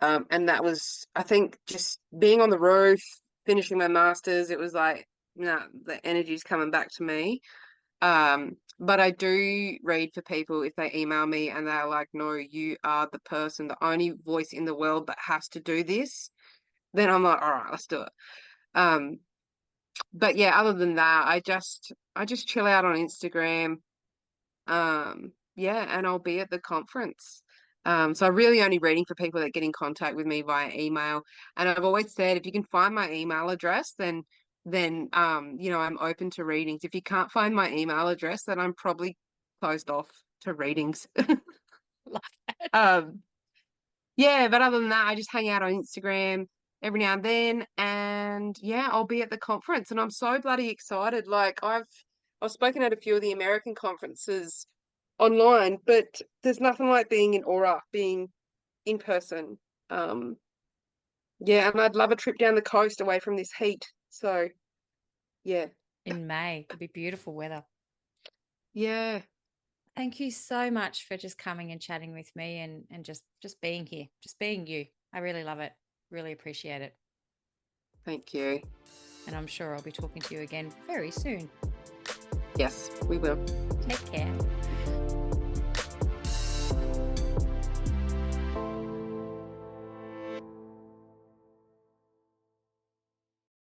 And that was, I think, just being on the roof, finishing my master's, it was like, nah, the energy's coming back to me. But I do read for people if they email me and they're like, no, you are the person, the only voice in the world that has to do this. Then I'm like, all right, let's do it. Um, but yeah, other than that, I just chill out on Instagram. Yeah, and I'll be at the conference. So I'm really only reading for people that get in contact with me via email. And I've always said if you can find my email address, then you know, I'm open to readings. If you can't find my email address, then I'm probably closed off to readings. Love that. Yeah, but other than that, I just hang out on Instagram every now and then, and yeah, I'll be at the conference, and I'm so bloody excited. Like I've spoken at a few of the American conferences online, but there's nothing like being in Aura, being in person. Um, yeah, and I'd love a trip down the coast away from this heat. So yeah, In May, it'll be beautiful weather. yeah. Thank you so much for just coming and chatting with me and just being here, just being you. I really love it. Really appreciate it. Thank you. And I'm sure I'll be talking to you again very soon. Yes, we will. Take care.